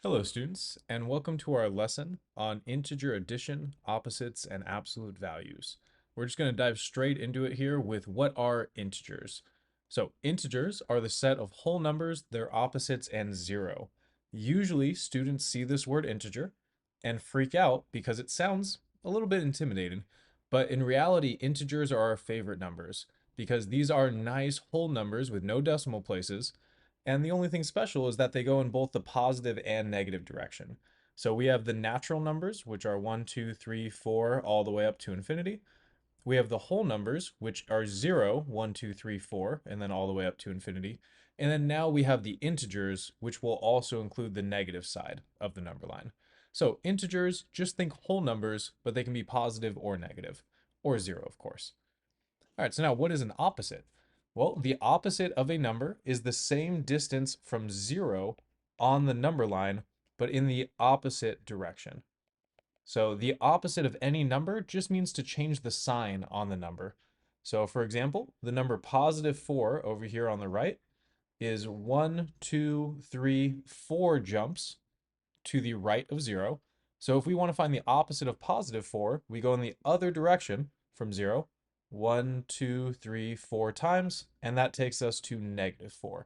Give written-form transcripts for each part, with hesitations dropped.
Hello students, and welcome to our lesson on integer addition, opposites, and absolute values. We're just going to dive straight into it here with what are integers. So integers are the set of whole numbers, their opposites, and zero. Usually students see this word integer and freak out because it sounds a little bit intimidating, but in reality integers are our favorite numbers because these are nice whole numbers with no decimal places, and the only thing special is that they go in both the positive and negative direction. So we have the natural numbers, which are 1, 2, 3, 4, all the way up to infinity. We have the whole numbers, which are 0, 1, 2, 3, 4, and then all the way up to infinity. And then now we have the integers, which will also include the negative side of the number line. So integers, just think whole numbers, but they can be positive or negative, or 0, of course. All right, so now what is an opposite? Well, the opposite of a number is the same distance from 0 on the number line, but in the opposite direction. So the opposite of any number just means to change the sign on the number. So for example, the number positive 4 over here on the right is 1, 2, 3, 4 jumps to the right of 0. So if we want to find the opposite of positive 4, we go in the other direction from 0, 1, 2, 3, 4 times, and that takes us to negative 4.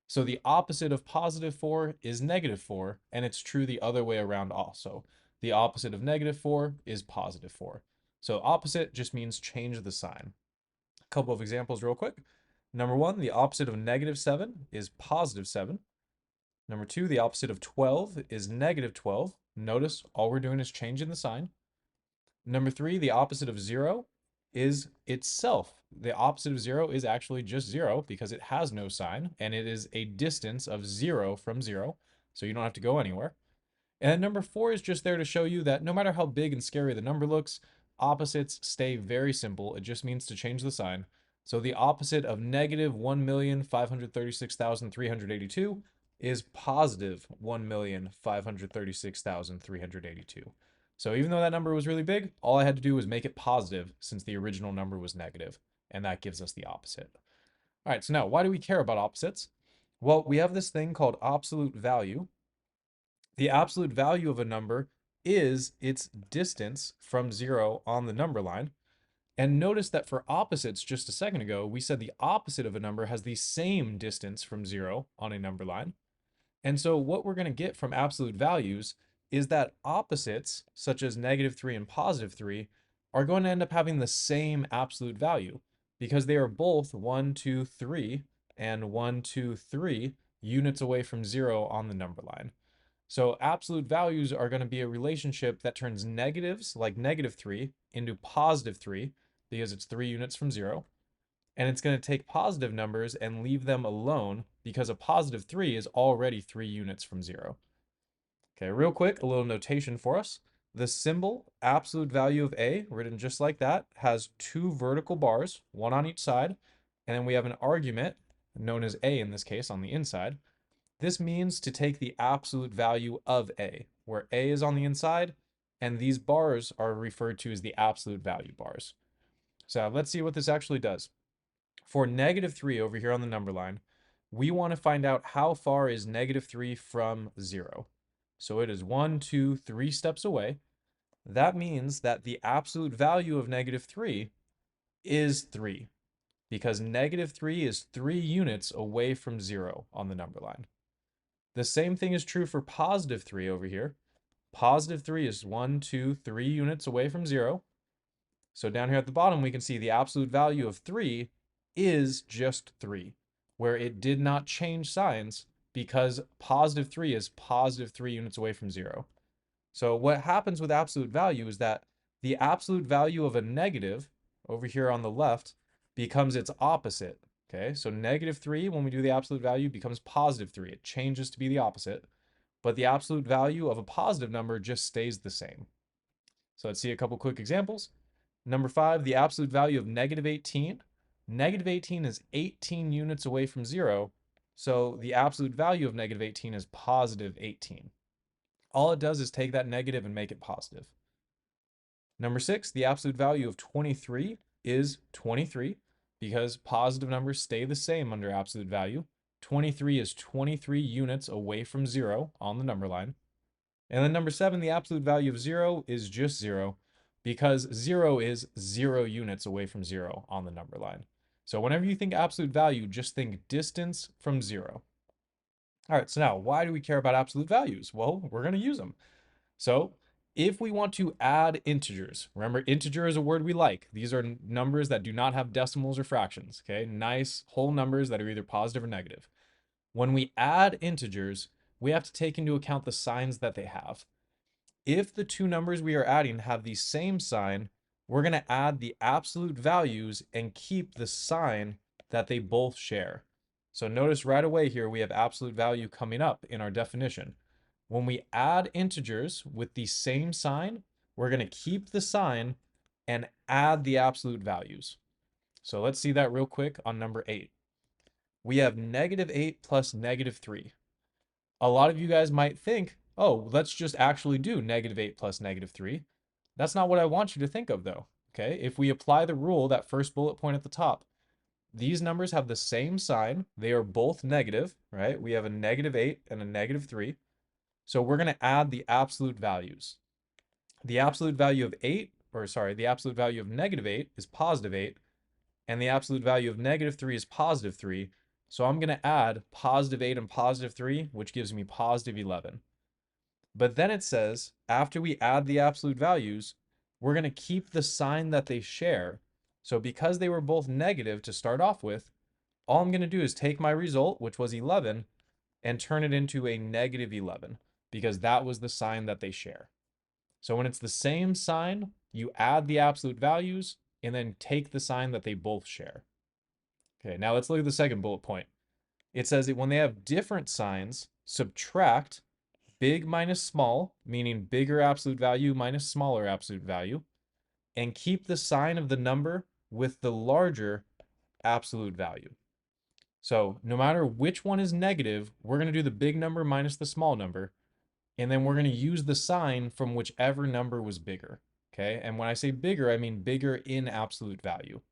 So the opposite of positive 4 is negative 4, and it's true the other way around also. The opposite of negative 4 is positive 4. So opposite just means change the sign. A couple of examples real quick. Number 1, the opposite of negative 7 is positive 7. Number 2, the opposite of 12 is negative 12. Notice all we're doing is changing the sign. Number 3, the opposite of 0 is itself. The opposite of 0 is actually just 0 because it has no sign, and it is a distance of 0 from 0, so you don't have to go anywhere. And number 4 is just there to show you that no matter how big and scary the number looks, opposites stay very simple. It just means to change the sign. So the opposite of negative 1,536,382 is positive 1,536,382. So even though that number was really big, all I had to do was make it positive since the original number was negative, and that gives us the opposite. All right, so now why do we care about opposites? Well, we have this thing called absolute value. The absolute value of a number is its distance from 0 on the number line. And notice that for opposites just a second ago, we said the opposite of a number has the same distance from 0 on a number line. And so what we're going to get from absolute values is that opposites, such as negative 3 and positive 3, are going to end up having the same absolute value because they are both 1, 2, 3 and 1, 2, 3 units away from 0 on the number line. So absolute values are going to be a relationship that turns negatives, like negative 3, into positive 3, because it's 3 units from 0. And it's going to take positive numbers and leave them alone, because a positive 3 is already 3 units from 0. Okay, real quick, a little notation for us. The symbol absolute value of A, written just like that, has 2 vertical bars, one on each side, and then we have an argument, known as A in this case, on the inside. This means to take the absolute value of A, where A is on the inside, and these bars are referred to as the absolute value bars. So let's see what this actually does. For negative 3 over here on the number line, we want to find out how far is negative 3 from 0. So it is 1, 2, 3 steps away. That means that the absolute value of negative 3 is 3, because negative 3 is 3 units away from 0 on the number line. The same thing is true for positive 3 over here. Positive 3 is 1, 2, 3 units away from 0. So down here at the bottom, we can see the absolute value of 3 is just 3, where it did not change signs because positive 3 is positive 3 units away from 0. So what happens with absolute value is that the absolute value of a negative over here on the left becomes its opposite. Okay, so negative 3, when we do the absolute value, becomes positive 3. It changes to be the opposite, but the absolute value of a positive number just stays the same. So let's see a couple quick examples. Number 5, the absolute value of negative 18. Negative 18 is 18 units away from 0, so the absolute value of negative 18 is positive 18. All it does is take that negative and make it positive. Number 6, the absolute value of 23 is 23 because positive numbers stay the same under absolute value. 23 is 23 units away from 0 on the number line. And then number 7, the absolute value of 0 is just 0 because 0 is 0 units away from 0 on the number line. So whenever you think absolute value, just think distance from 0. All right, so now why do we care about absolute values? Well, we're going to use them. So if we want to add integers, remember integer is a word we like. These are numbers that do not have decimals or fractions, okay? Nice whole numbers that are either positive or negative. When we add integers, we have to take into account the signs that they have. If the two numbers we are adding have the same sign, we're going to add the absolute values and keep the sign that they both share. So notice right away here we have absolute value coming up in our definition. When we add integers with the same sign, we're going to keep the sign and add the absolute values. So let's see that real quick on number 8. We have -8 plus -3. A lot of you guys might think, oh, let's just actually do -8 plus -3. That's not what I want you to think of though. Okay, if we apply the rule, that first bullet point at the top, these numbers have the same sign. They are both negative, right? We have a -8 and a -3. So we're going to add the absolute values. The absolute value of the absolute value of -8 is +8, and the absolute value of -3 is +3. So I'm going to add +8 and +3, which gives me +11. But then it says, after we add the absolute values, we're going to keep the sign that they share. So because they were both negative to start off with, all I'm going to do is take my result, which was 11, and turn it into a -11, because that was the sign that they share. So when it's the same sign, you add the absolute values and then take the sign that they both share. Okay, now let's look at the second bullet point. It says that when they have different signs, subtract big minus small, meaning bigger absolute value minus smaller absolute value, and keep the sign of the number with the larger absolute value. So no matter which one is negative, we're going to do the big number minus the small number, and then we're going to use the sign from whichever number was bigger. Okay, and when I say bigger, I mean bigger in absolute value.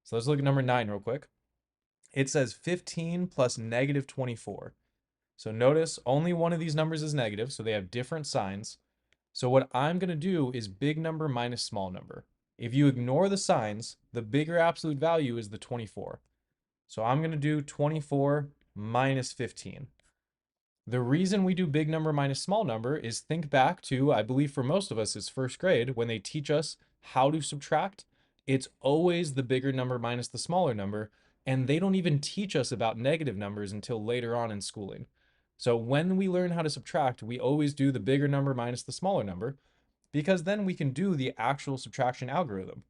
So let's look at number 9 real quick. It says 15 plus -24. So notice only one of these numbers is negative, so they have different signs. So what I'm going to do is big number minus small number. If you ignore the signs, the bigger absolute value is the 24. So I'm going to do 24 minus 15. The reason we do big number minus small number is think back to, I believe for most of us, it's first grade, when they teach us how to subtract. It's always the bigger number minus the smaller number, and they don't even teach us about negative numbers until later on in schooling. So when we learn how to subtract, we always do the bigger number minus the smaller number, because then we can do the actual subtraction algorithm.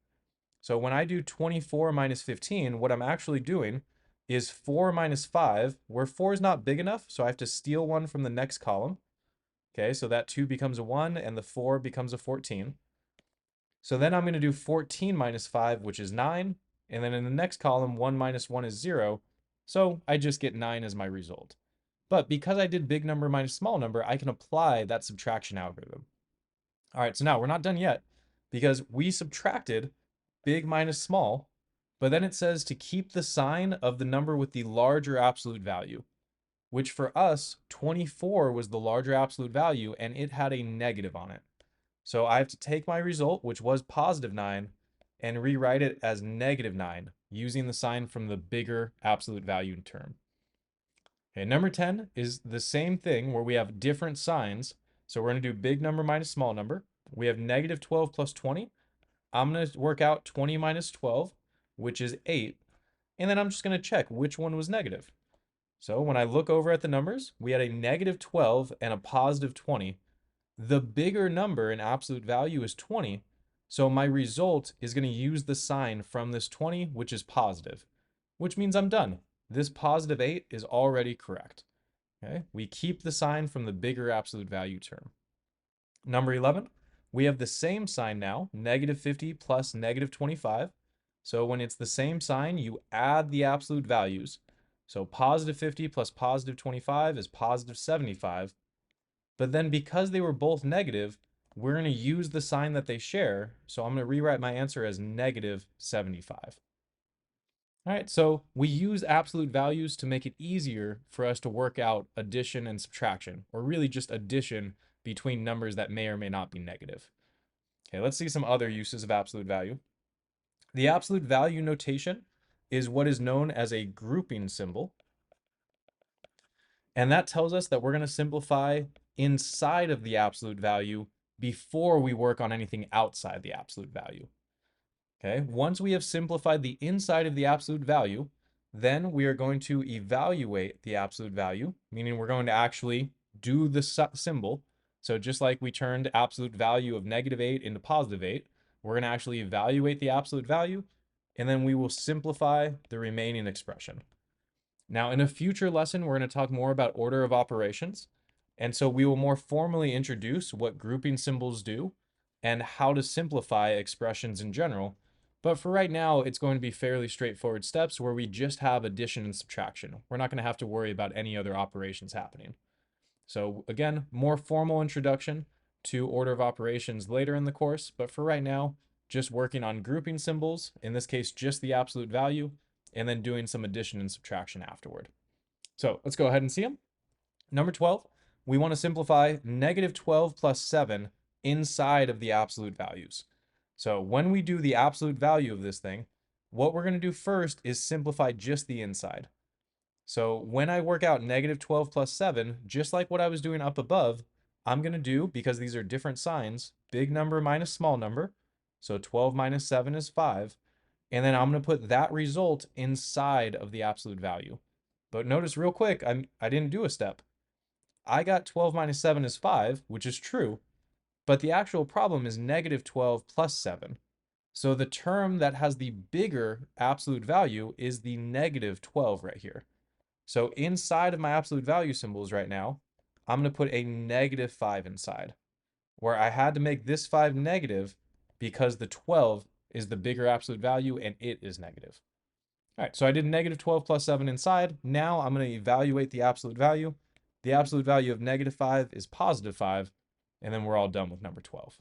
So when I do 24 minus 15, what I'm actually doing is 4 minus 5, where 4 is not big enough, so I have to steal one from the next column. Okay, so that 2 becomes a 1, and the 4 becomes a 14. So then I'm going to do 14 minus 5, which is 9, and then in the next column, 1 minus 1 is 0, so I just get 9 as my result. But because I did big number minus small number, I can apply that subtraction algorithm. All right, so now we're not done yet, because we subtracted big minus small, but then it says to keep the sign of the number with the larger absolute value, which for us, 24 was the larger absolute value, and it had a negative on it. So I have to take my result, which was +9, and rewrite it as -9, using the sign from the bigger absolute value term. Okay, number 10 is the same thing where we have different signs. So we're going to do big number minus small number. We have -12 plus 20. I'm going to work out 20 minus 12, which is 8. And then I'm just going to check which one was negative. So when I look over at the numbers, we had a -12 and a +20. The bigger number in absolute value is 20. So my result is going to use the sign from this 20, which is positive, which means I'm done. This +8 is already correct. Okay, we keep the sign from the bigger absolute value term. Number 11, we have the same sign now, -50 plus -25. So when it's the same sign, you add the absolute values. So +50 plus +25 is +75. But then because they were both negative, we're going to use the sign that they share. So I'm going to rewrite my answer as -75. All right, so we use absolute values to make it easier for us to work out addition and subtraction, or really just addition between numbers that may or may not be negative. Okay, let's see some other uses of absolute value. The absolute value notation is what is known as a grouping symbol. And that tells us that we're going to simplify inside of the absolute value before we work on anything outside the absolute value. Okay, once we have simplified the inside of the absolute value, then we are going to evaluate the absolute value, meaning we're going to actually do the symbol. So just like we turned absolute value of -8 into +8, we're going to actually evaluate the absolute value, and then we will simplify the remaining expression. Now, in a future lesson, we're going to talk more about order of operations. And so we will more formally introduce what grouping symbols do and how to simplify expressions in general. But for right now, it's going to be fairly straightforward steps where we just have addition and subtraction. We're not going to have to worry about any other operations happening. So again, more formal introduction to order of operations later in the course. But for right now, just working on grouping symbols, in this case, just the absolute value, and then doing some addition and subtraction afterward. So let's go ahead and see them. Number 12, we want to simplify -12 plus 7 inside of the absolute values. So when we do the absolute value of this thing, what we're going to do first is simplify just the inside. So when I work out -12 plus 7, just like what I was doing up above, I'm going to do, because these are different signs, big number minus small number. So 12 minus 7 is 5. And then I'm going to put that result inside of the absolute value. But notice real quick, I didn't do a step. I got 12 minus 7 is 5, which is true, but the actual problem is -12 plus 7. So the term that has the bigger absolute value is the -12 right here. So inside of my absolute value symbols right now, I'm going to put a -5 inside, where I had to make this 5 negative because the 12 is the bigger absolute value and it is negative. All right, so I did -12 plus 7 inside. Now I'm going to evaluate the absolute value. The absolute value of -5 is +5, and then we're all done with number 12.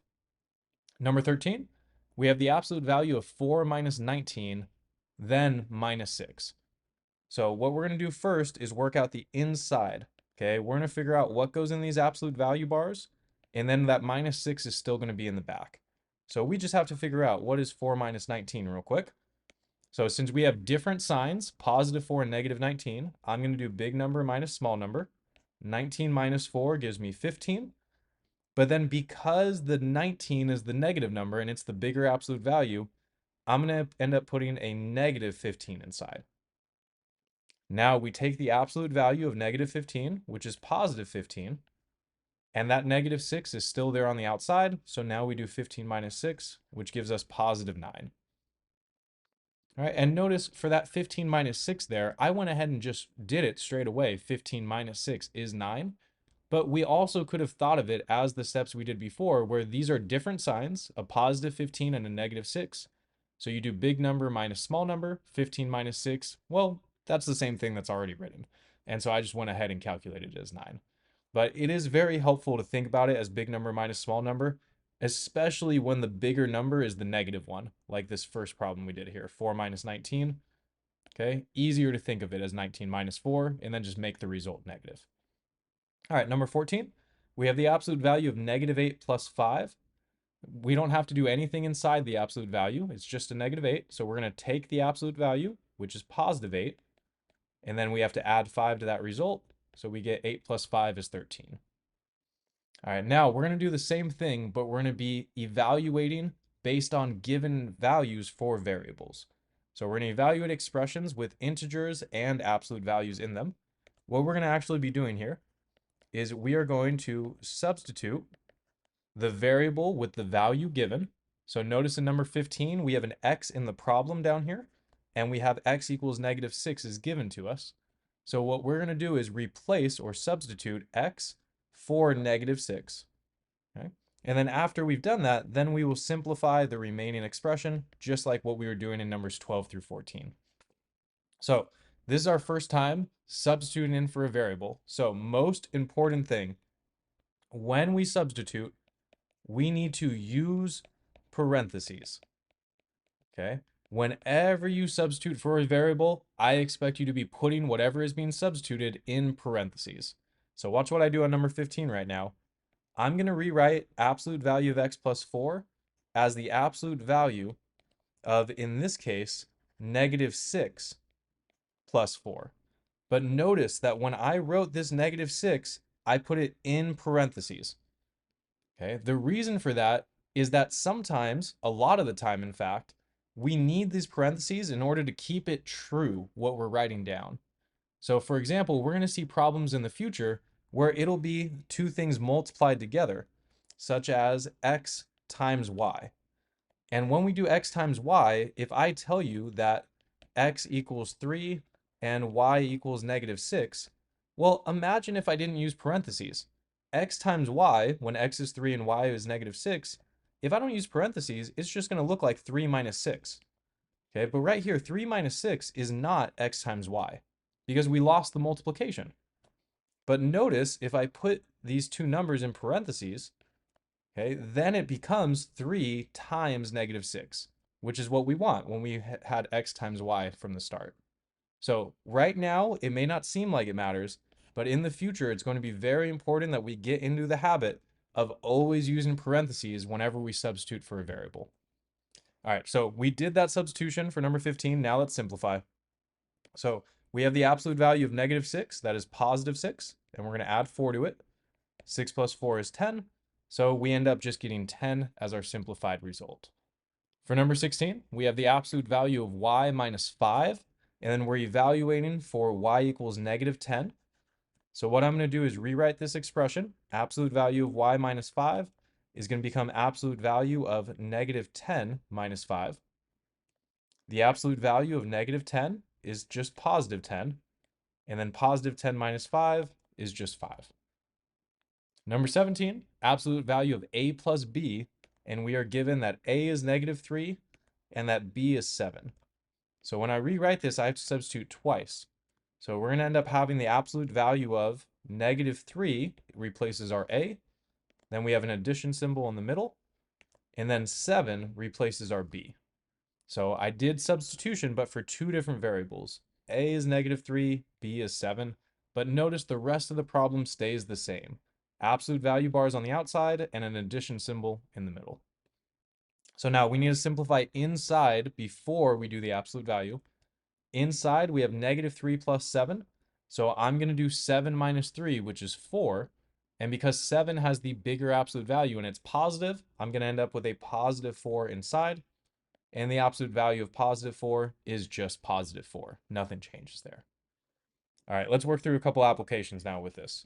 Number 13, we have the absolute value of 4 minus 19, then -6. So what we're going to do first is work out the inside. Okay, we're going to figure out what goes in these absolute value bars, and then that -6 is still going to be in the back. So we just have to figure out what is 4 minus 19 real quick. So since we have different signs, +4 and -19, I'm going to do big number minus small number. 19 minus 4 gives me 15. But then because the 19 is the negative number and it's the bigger absolute value, I'm going to end up putting a -15 inside. Now we take the absolute value of -15, which is +15, and that -6 is still there on the outside. So now we do 15 minus 6, which gives us +9. All right, and notice for that 15 minus 6 there, I went ahead and just did it straight away. 15 minus 6 is 9. But we also could have thought of it as the steps we did before, where these are different signs, a +15 and a -6. So you do big number minus small number, 15 minus 6. Well, that's the same thing that's already written. And so I just went ahead and calculated it as 9. But it is very helpful to think about it as big number minus small number, especially when the bigger number is the negative one, like this first problem we did here, 4 minus 19. Okay, easier to think of it as 19 minus 4, and then just make the result negative. All right, number 14, we have the absolute value of -8 plus 5. We don't have to do anything inside the absolute value. It's just a -8. So we're going to take the absolute value, which is +8, and then we have to add 5 to that result. So we get 8 plus 5 is 13. All right, now we're going to do the same thing, but we're going to be evaluating based on given values for variables. So we're going to evaluate expressions with integers and absolute values in them. What we're going to actually be doing here is we are going to substitute the variable with the value given. So notice in number 15, we have an x in the problem down here, and we have x equals -6 is given to us. So what we're going to do is replace or substitute x for -6. Okay? And then after we've done that, then we will simplify the remaining expression, just like what we were doing in numbers 12 through 14. So this is our first time substituting in for a variable. So most important thing, when we substitute, we need to use parentheses. Okay? Whenever you substitute for a variable, I expect you to be putting whatever is being substituted in parentheses. So watch what I do on number 15 right now. I'm going to rewrite absolute value of x plus 4 as the absolute value of, in this case, negative 6 plus 4. But notice that when I wrote this negative 6, I put it in parentheses. Okay, the reason for that is that sometimes, a lot of the time in fact, we need these parentheses in order to keep it true what we're writing down. So for example, we're going to see problems in the future where it'll be two things multiplied together, such as x times y. And when we do x times y, if I tell you that x equals 3 and y equals negative 6, well, imagine if I didn't use parentheses. X times y, when x is 3 and y is negative 6, if I don't use parentheses, it's just going to look like 3 minus 6. Okay, but right here, 3 minus 6 is not x times y because we lost the multiplication. But notice if I put these two numbers in parentheses, okay, then it becomes 3 times negative 6, which is what we want when we had x times y from the start. So right now, it may not seem like it matters, but in the future, it's going to be very important that we get into the habit of always using parentheses whenever we substitute for a variable. All right, so we did that substitution for number 15. Now let's simplify. So we have the absolute value of negative 6, that is positive 6, and we're going to add 4 to it. 6 plus 4 is 10, so we end up just getting 10 as our simplified result. For number 16, we have the absolute value of y minus 5, and then we're evaluating for y equals negative 10. So what I'm going to do is rewrite this expression. Absolute value of y minus 5 is going to become absolute value of negative 10 minus 5. The absolute value of negative 10 is just positive 10, and then positive 10 minus 5 is just 5. Number 17, absolute value of a plus b, and we are given that a is negative 3 and that b is 7. So when I rewrite this, I have to substitute twice. So we're going to end up having the absolute value of negative 3 replaces our a, then we have an addition symbol in the middle, and then 7 replaces our b. So I did substitution, but for two different variables. A is negative 3, b is 7, but notice the rest of the problem stays the same. Absolute value bars on the outside and an addition symbol in the middle. So now we need to simplify inside before we do the absolute value. Inside we have negative 3 plus 7. So I'm going to do 7 minus 3, which is 4. And because 7 has the bigger absolute value and it's positive, I'm going to end up with a positive 4 inside. And the absolute value of positive 4 is just positive 4. Nothing changes there. All right, let's work through a couple applications now with this.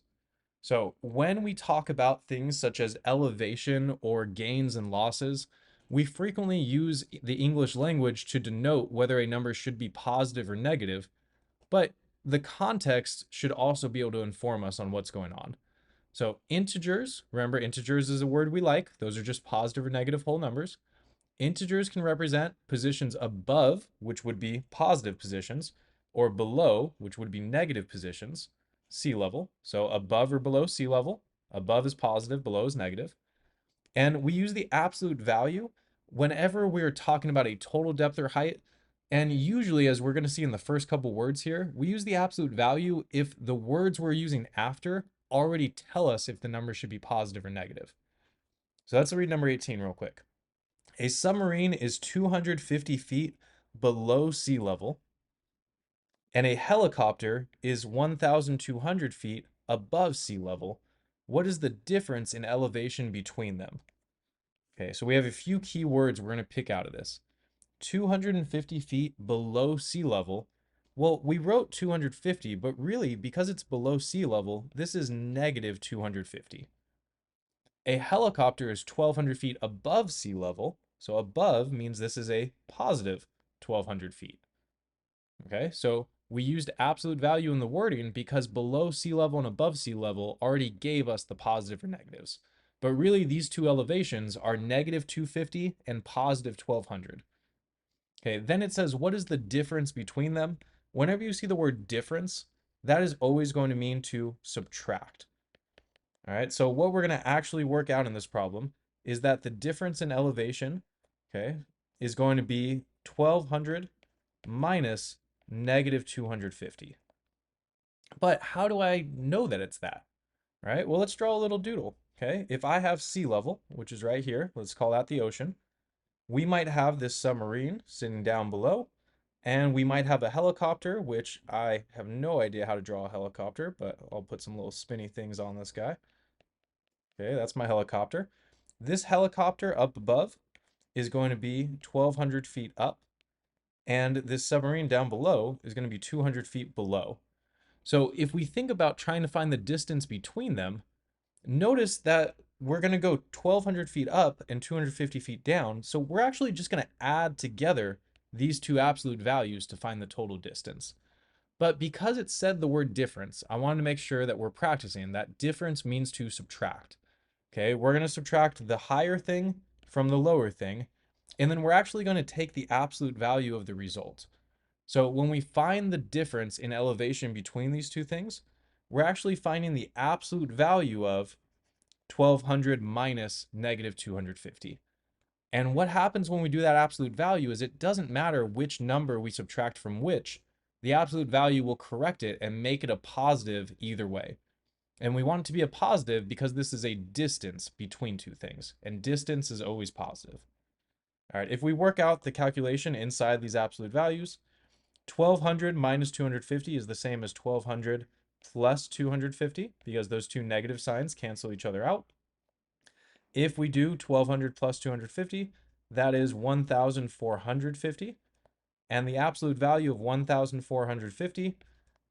So when we talk about things such as elevation or gains and losses, we frequently use the English language to denote whether a number should be positive or negative, but the context should also be able to inform us on what's going on. So integers, remember integers is a word we like. Those are just positive or negative whole numbers. Integers can represent positions above, which would be positive positions, or below, which would be negative positions, sea level. So above or below sea level, above is positive, below is negative. And we use the absolute value whenever we're talking about a total depth or height. And usually, as we're going to see in the first couple words here, we use the absolute value if the words we're using after already tell us if the number should be positive or negative. So let's read number 18 real quick. A submarine is 250 feet below sea level, and a helicopter is 1,200 feet above sea level. What is the difference in elevation between them? Okay, so we have a few key words we're going to pick out of this. 250 feet below sea level. Well, we wrote 250, but really, because it's below sea level, this is negative 250. A helicopter is 1,200 feet above sea level. So above means this is a positive 1,200 feet. Okay, so we used absolute value in the wording because below sea level and above sea level already gave us the positive or negatives. But really, these two elevations are negative 250 and positive 1,200. Okay, then it says, what is the difference between them? Whenever you see the word difference, that is always going to mean to subtract. All right, so what we're going to actually work out in this problem is that the difference in elevation, okay, is going to be 1200 minus negative 250. But how do I know that it's that? Right? Well, let's draw a little doodle. Okay. If I have sea level, which is right here, let's call that the ocean, we might have this submarine sitting down below, and we might have a helicopter, which I have no idea how to draw a helicopter, but I'll put some little spinny things on this guy. Okay, that's my helicopter. This helicopter up above is going to be 1,200 feet up, and this submarine down below is going to be 200 feet below. So if we think about trying to find the distance between them, notice that we're going to go 1,200 feet up and 250 feet down. So we're actually just going to add together these two absolute values to find the total distance. But because it said the word difference, I wanted to make sure that we're practicing that difference means to subtract. Okay, we're going to subtract the higher thing from the lower thing, and then we're actually going to take the absolute value of the result. So when we find the difference in elevation between these two things, we're actually finding the absolute value of 1,200 minus negative 250. And what happens when we do that absolute value is it doesn't matter which number we subtract from which, the absolute value will correct it and make it a positive either way. And we want it to be a positive because this is a distance between two things, and distance is always positive. All right, if we work out the calculation inside these absolute values, 1,200 minus 250 is the same as 1,200 plus 250 because those two negative signs cancel each other out. If we do 1,200 plus 250, that is 1,450. And the absolute value of 1,450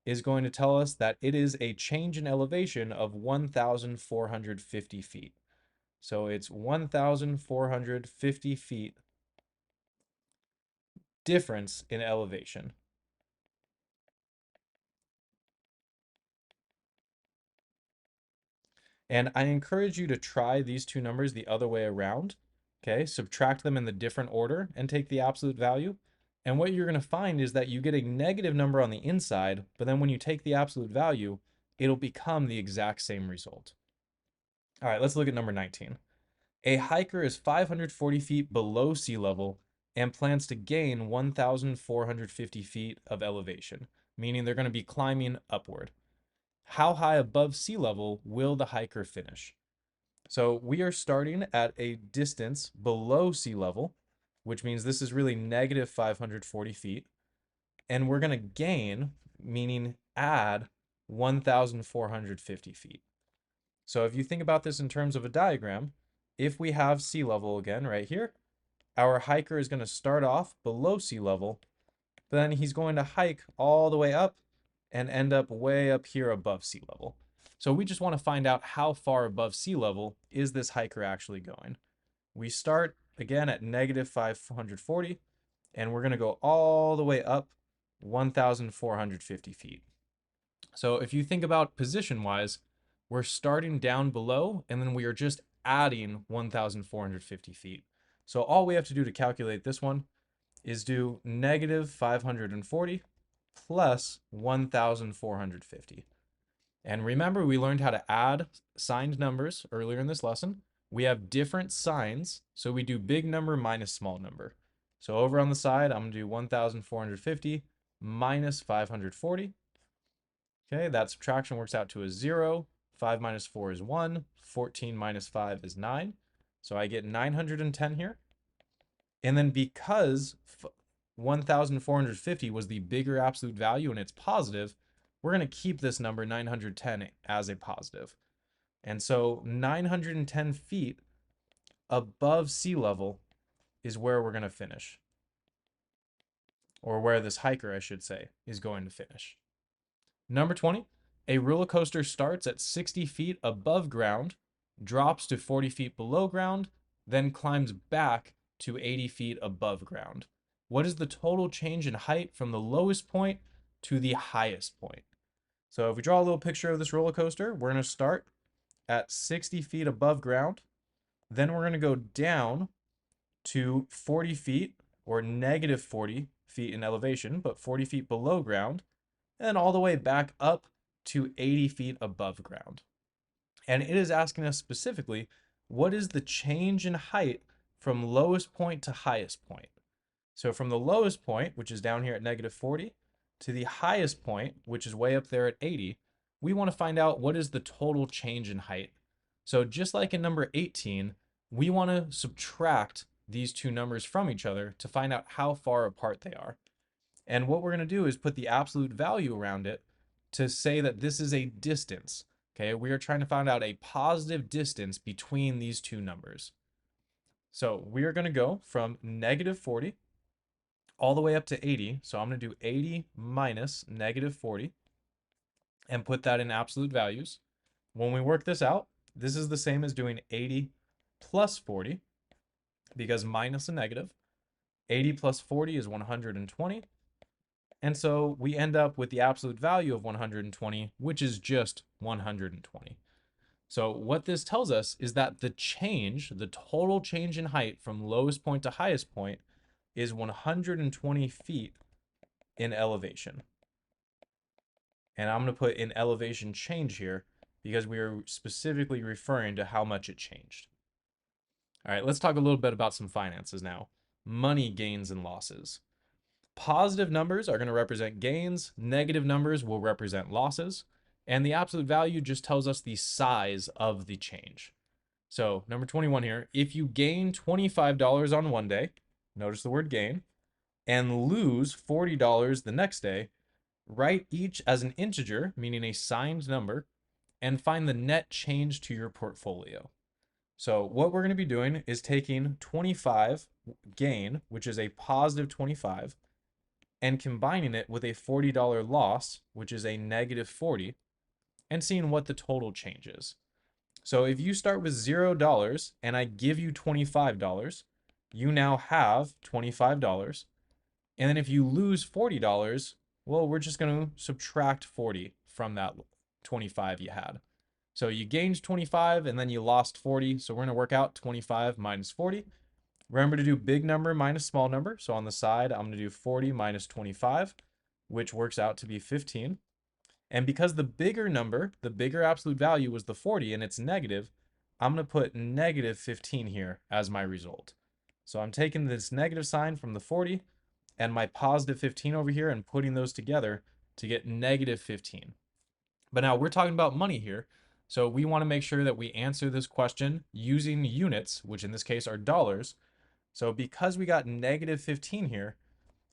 is going to tell us that it is a change in elevation of 1,450 feet. So it's 1,450 feet difference in elevation. And I encourage you to try these two numbers the other way around. Okay, subtract them in the different order and take the absolute value. And what you're going to find is that you get a negative number on the inside, but then when you take the absolute value, it'll become the exact same result. All right, let's look at number 19. A hiker is 540 feet below sea level and plans to gain 1,450 feet of elevation, meaning they're going to be climbing upward. How high above sea level will the hiker finish? So we are starting at a distance below sea level, which means this is really negative 540 feet. And we're going to gain, meaning add 1,450 feet. So if you think about this in terms of a diagram, if we have sea level again right here, our hiker is going to start off below sea level, but then he's going to hike all the way up and end up way up here above sea level. So we just want to find out how far above sea level is this hiker actually going. We start again at negative 540, and we're going to go all the way up 1,450 feet. So if you think about position-wise, we're starting down below, and then we are just adding 1,450 feet. So all we have to do to calculate this one is do negative 540 plus 1,450. And remember, we learned how to add signed numbers earlier in this lesson. We have different signs, so we do big number minus small number. So over on the side, I'm going to do 1,450 minus 540. Okay, that subtraction works out to a 0. 5 minus 4 is 1. 14 minus 5 is 9. So I get 910 here. And then because 1,450 was the bigger absolute value and it's positive, we're going to keep this number 910 as a positive. And so 910 feet above sea level is where we're going to finish. Or where this hiker, I should say, is going to finish. Number 20, a roller coaster starts at 60 feet above ground, drops to 40 feet below ground, then climbs back to 80 feet above ground. What is the total change in height from the lowest point to the highest point? So if we draw a little picture of this roller coaster, we're going to start at 60 feet above ground. Then we're going to go down to 40 feet or negative 40 feet in elevation, but 40 feet below ground, and all the way back up to 80 feet above ground. And it is asking us specifically, what is the change in height from lowest point to highest point? So from the lowest point, which is down here at negative 40, to the highest point, which is way up there at 80, we want to find out what is the total change in height. So just like in number 18, we want to subtract these two numbers from each other to find out how far apart they are. And what we're going to do is put the absolute value around it to say that this is a distance. Okay, we are trying to find out a positive distance between these two numbers. So we are going to go from negative 40 all the way up to 80. So I'm going to do 80 minus negative 40 and put that in absolute values. When we work this out, this is the same as doing 80 plus 40 because minus a negative. 80 plus 40 is 120. And so we end up with the absolute value of 120, which is just 120. So what this tells us is that the change, the total change in height from lowest point to highest point is 120 feet in elevation. And I'm going to put in elevation change here because we are specifically referring to how much it changed. All right, let's talk a little bit about some finances now. Money gains and losses. Positive numbers are going to represent gains, negative numbers will represent losses, and the absolute value just tells us the size of the change. So, number 21 here, if you gain $25 on one day, notice the word gain, and lose $40 the next day, write each as an integer, meaning a signed number, and find the net change to your portfolio. So what we're going to be doing is taking 25 gain, which is a positive 25, and combining it with a $40 loss, which is a negative 40, and seeing what the total change is. So if you start with $0 and I give you $25, you now have $25. And then if you lose $40, well, we're just going to subtract 40 from that 25 you had. So you gained 25 and then you lost 40. So we're going to work out 25 minus 40. Remember to do big number minus small number. So on the side, I'm going to do 40 minus 25, which works out to be 15. And because the bigger number, the bigger absolute value was the 40 and it's negative, I'm going to put negative 15 here as my result. So I'm taking this negative sign from the 40 and my positive 15 over here and putting those together to get negative 15. But now we're talking about money here. So we want to make sure that we answer this question using units, which in this case are dollars. So because we got negative 15 here,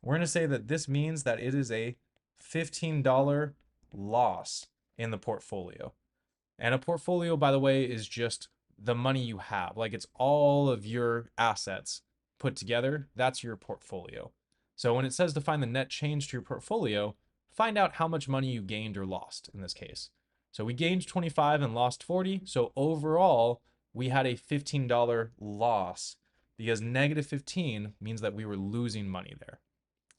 we're going to say that this means that it is a $15 loss in the portfolio. And a portfolio, by the way, is just the money you have. Like it's all of your assets put together. That's your portfolio. So when it says to find the net change to your portfolio, find out how much money you gained or lost in this case. So we gained 25 and lost 40. So overall, we had a $15 loss because negative 15 means that we were losing money there.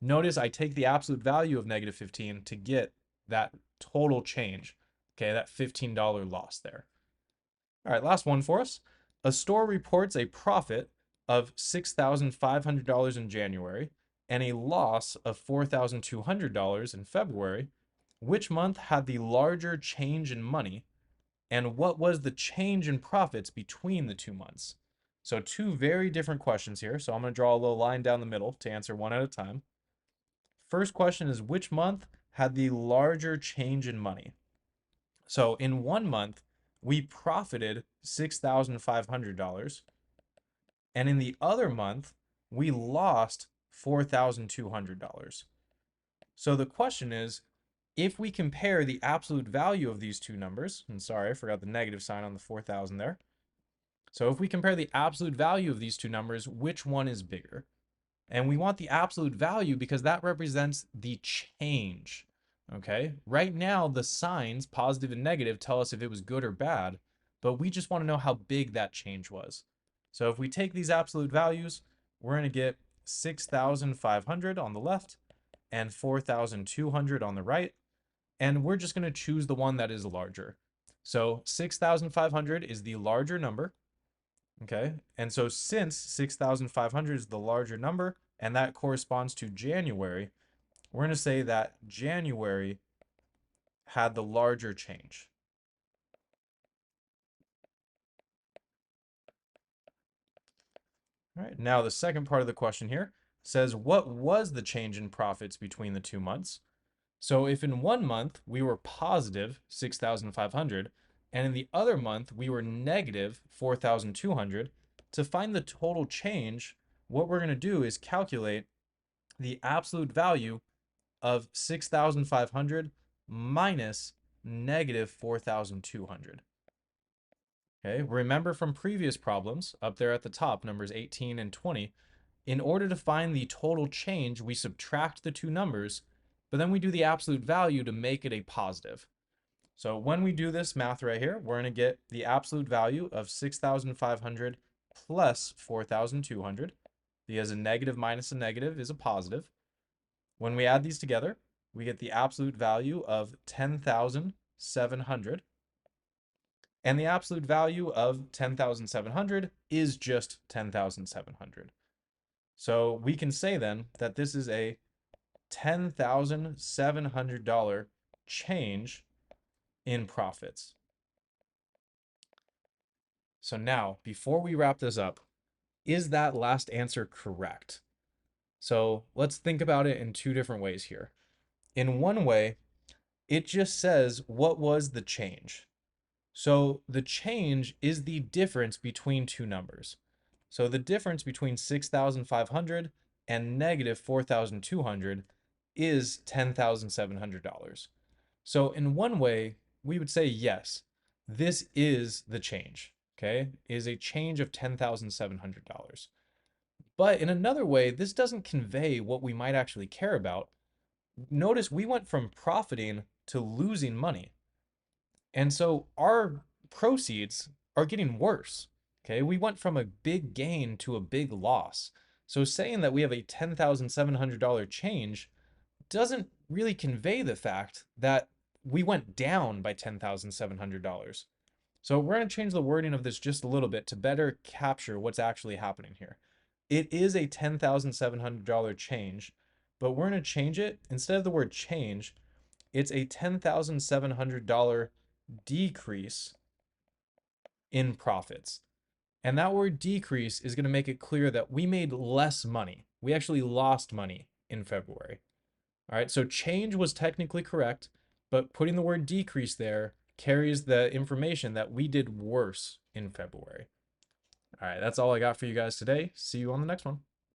Notice I take the absolute value of negative 15 to get that total change. Okay, that $15 loss there. All right, last one for us. A store reports a profit of $6,500 in January and a loss of $4,200 in February. Which month had the larger change in money, and what was the change in profits between the 2 months? So two very different questions here. So I'm going to draw a little line down the middle to answer one at a time. First question is which month had the larger change in money? So in 1 month, we profited $6,500. And in the other month, we lost $4,200. So the question is, if we compare the absolute value of these two numbers, and sorry, I forgot the negative sign on the 4,000 there. So if we compare the absolute value of these two numbers, which one is bigger? And we want the absolute value because that represents the change. Okay, right now the signs, positive and negative, tell us if it was good or bad, but we just want to know how big that change was. So if we take these absolute values, we're going to get 6,500 on the left and 4,200 on the right. And we're just going to choose the one that is larger. So 6,500 is the larger number. Okay, and so since 6,500 is the larger number, and that corresponds to January, we're going to say that January had the larger change. All right, now the second part of the question here. says what was the change in profits between the 2 months. So if in one month we were positive 6,500 and in the other month we were negative 4,200, to find the total change, what we're going to do is calculate the absolute value of 6,500 minus negative 4,200. Okay, remember from previous problems up there at the top, numbers 18 and 20, in order to find the total change, we subtract the two numbers, but then we do the absolute value to make it a positive. So when we do this math right here, we're going to get the absolute value of 6,500 plus 4,200, because a negative minus a negative is a positive. When we add these together, we get the absolute value of 10,700. And the absolute value of 10,700 is just 10,700. So we can say then that this is a $10,700 change in profits. So now, before we wrap this up, is that last answer correct? So let's think about it in two different ways here. In one way, it just says what was the change. So the change is the difference between two numbers. So the difference between 6,500 and negative 4,200 is $10,700. So in one way, we would say yes, this is the change, okay? Is a change of $10,700. But in another way, this doesn't convey what we might actually care about. Notice we went from profiting to losing money. And so our proceeds are getting worse. Okay, we went from a big gain to a big loss. So saying that we have a $10,700 change doesn't really convey the fact that we went down by $10,700. So we're going to change the wording of this just a little bit to better capture what's actually happening here. It is a $10,700 change, but we're going to change it. Instead of the word change, it's a $10,700 decrease in profits. And that word decrease is going to make it clear that we made less money. We actually lost money in February. All right, so change was technically correct, but putting the word decrease there carries the information that we did worse in February. All right, that's all I got for you guys today. See you on the next one.